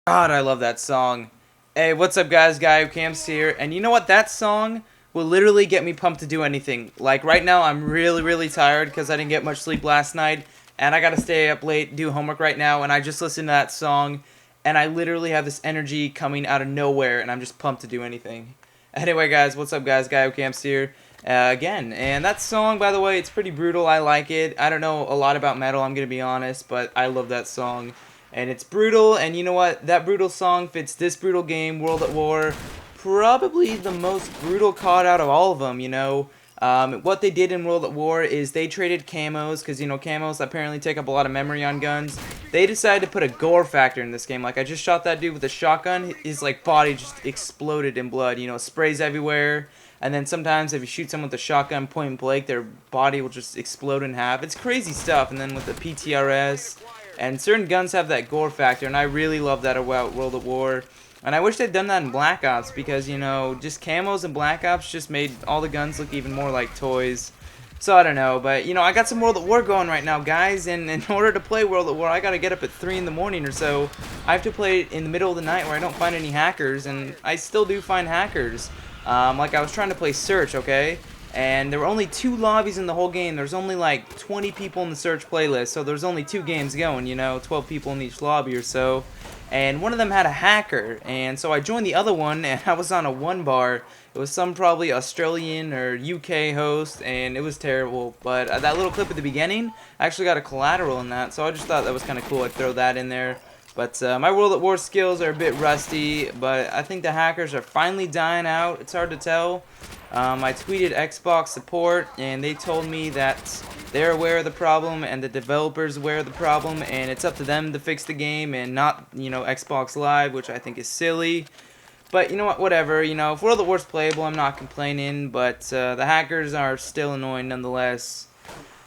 God, I love that song. Hey, what's up, guys? Guy who camps here. And you know what? That song will literally get me pumped to do anything. Like, right now, I'm really tired because I didn't get much sleep last night. And I gotta stay up late, do homework right now. And I just listened to that song. And I literally have this energy coming out of nowhere. And I'm just pumped to do anything. Anyway, guys, what's up, guys? Guy who camps here. Again, and that song, by the way, it's pretty brutal. I like it. I don't know a lot about metal, I'm gonna be honest, but I love that song. And it's brutal, and you know what? That brutal song fits this brutal game, World at War. Probably the most brutal COD out of all of them, you know. What they did in World at War is they traded camos, because, you know, camos apparently take up a lot of memory on guns. They decided to put a gore factor in this game. Like, I just shot that dude with a shotgun. His, like, body just exploded in blood, you know, sprays everywhere. And then sometimes if you shoot someone with a shotgun point blank, their body will just explode in half. It's crazy stuff. And then with the PTRS, and certain guns have that gore factor, and I really love that about World at War. And I wish they'd done that in Black Ops, because, you know, just camos in Black Ops just made all the guns look even more like toys. So I don't know, but, you know, I got some World at War going right now, guys, and in order to play World at War, I gotta get up at 3 in the morning or so. I have to play it in the middle of the night where I don't find any hackers, and I still do find hackers. Like, I was trying to play Search, okay? And there were only 2 lobbies in the whole game. There's only like 20 people in the Search playlist, so there's only 2 games going, you know, 12 people in each lobby or so. And one of them had a hacker, and so I joined the other one, and I was on a 1 bar. It was some probably Australian or UK host, and it was terrible. But that little clip at the beginning, I actually got a collateral in that, so I just thought that was kind of cool. I'd throw that in there. But my World at War skills are a bit rusty, but I think the hackers are finally dying out. It's hard to tell. I tweeted Xbox support, and they told me that they're aware of the problem and the developers aware of the problem, and it's up to them to fix the game and not, you know, Xbox Live, which I think is silly. But you know what, whatever, you know, if World at War's playable, I'm not complaining, but the hackers are still annoying nonetheless.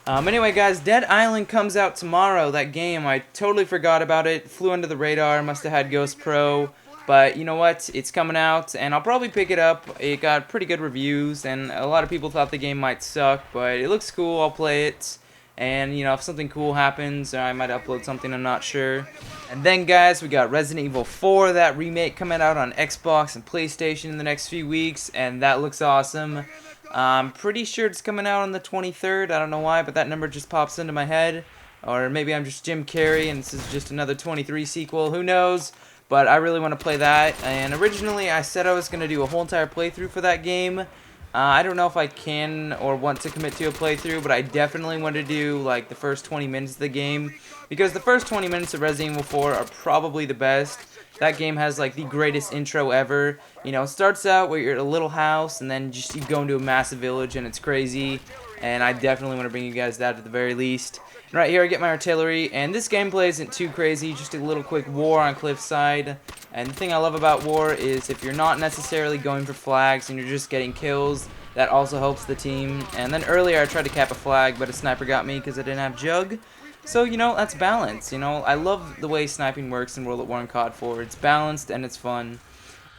Anyway, guys, Dead Island comes out tomorrow. That game, I totally forgot about it. Flew under the radar. Must have had Ghost Pro. But you know what? It's coming out, and I'll probably pick it up. It got pretty good reviews, and a lot of people thought the game might suck, but it looks cool. I'll play it. And, you know, if something cool happens, I might upload something, I'm not sure. And then, guys, we got Resident Evil 4, that remake, coming out on Xbox and PlayStation in the next few weeks, and that looks awesome. I'm pretty sure it's coming out on the 23rd. I don't know why, but that number just pops into my head. Or maybe I'm just Jim Carrey and this is just another 23 sequel. Who knows? But I really want to play that. And originally I said I was going to do a whole entire playthrough for that game. I don't know if I can or want to commit to a playthrough, but I definitely want to do like the first 20 minutes of the game. Because the first 20 minutes of Resident Evil 4 are probably the best. That game has like the greatest intro ever. You know, it starts out where you're at a little house and then just you go into a massive village and it's crazy. And I definitely want to bring you guys that at the very least. And right here I get my artillery, and this gameplay isn't too crazy, just a little quick war on Cliffside. And the thing I love about war is if you're not necessarily going for flags and you're just getting kills, that also helps the team. And then earlier I tried to cap a flag, but a sniper got me because I didn't have Jug. So, you know, that's balance, you know. I love the way sniping works in World at War and COD 4. It's balanced and it's fun.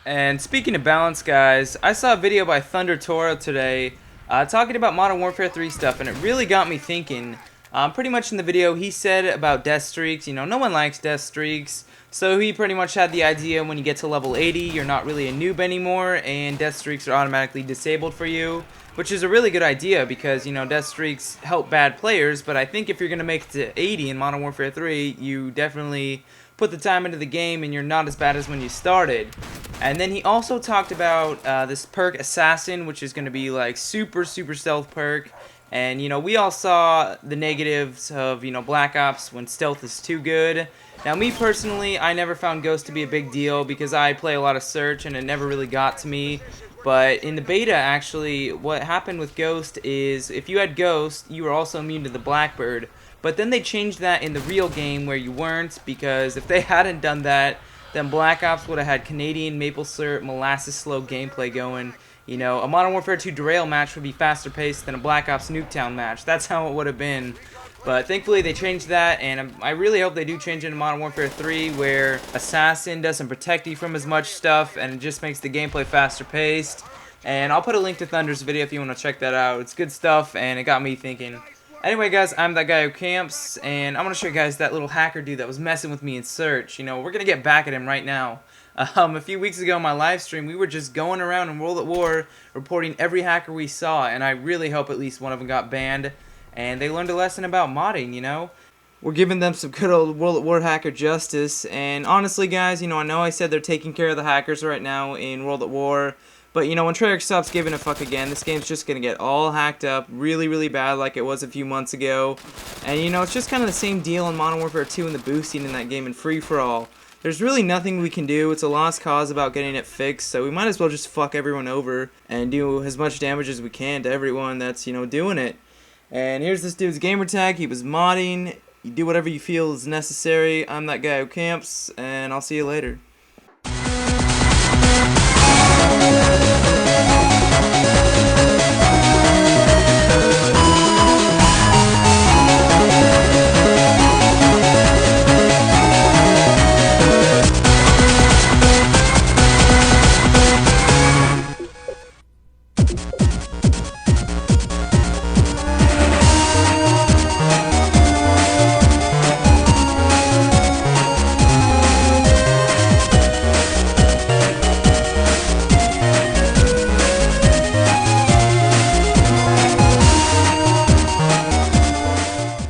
And speaking of balance, guys, I saw a video by Thunder Toro today talking about Modern Warfare 3 stuff, and it really got me thinking. Pretty much in the video, he said about death streaks, you know, no one likes death streaks. So he pretty much had the idea when you get to level 80, you're not really a noob anymore, and death streaks are automatically disabled for you. Which is a really good idea because, you know, death streaks help bad players, but I think if you're going to make it to 80 in Modern Warfare 3, you definitely put the time into the game and you're not as bad as when you started. And then he also talked about this perk Assassin, which is going to be like super stealth perk. And, you know, we all saw the negatives of, you know, Black Ops when stealth is too good. Now, me personally, I never found Ghost to be a big deal because I play a lot of Search and it never really got to me. But in the beta, actually, what happened with Ghost is if you had Ghost, you were also immune to the Blackbird. But then they changed that in the real game where you weren't, because if they hadn't done that, then Black Ops would have had Canadian maple syrup molasses slow gameplay going. You know, a Modern Warfare 2 Derail match would be faster paced than a Black Ops Nuketown match. That's how it would have been. But thankfully they changed that, and I really hope they do change it in Modern Warfare 3 where Assassin doesn't protect you from as much stuff and it just makes the gameplay faster paced. And I'll put a link to Thunder's video if you want to check that out. It's good stuff and it got me thinking. Anyway, guys, I'm that guy who camps, and I'm gonna show you guys that little hacker dude that was messing with me in search. You know, we're gonna get back at him right now. A few weeks ago on my live stream, we were just going around in World at War reporting every hacker we saw, and I really hope at least one of them got banned, and they learned a lesson about modding, you know? We're giving them some good old World at War hacker justice, and honestly, guys, you know, I know I said they're taking care of the hackers right now in World at War, but, you know, when Treyarch stops giving a fuck again, this game's just going to get all hacked up really, really bad like it was a few months ago. And, you know, it's just kind of the same deal in Modern Warfare 2 and the boosting in that game in free-for-all. There's really nothing we can do. It's a lost cause about getting it fixed, so we might as well just fuck everyone over and do as much damage as we can to everyone that's, you know, doing it. And here's this dude's gamertag. He was modding. You do whatever you feel is necessary. I'm that guy who camps, and I'll see you later.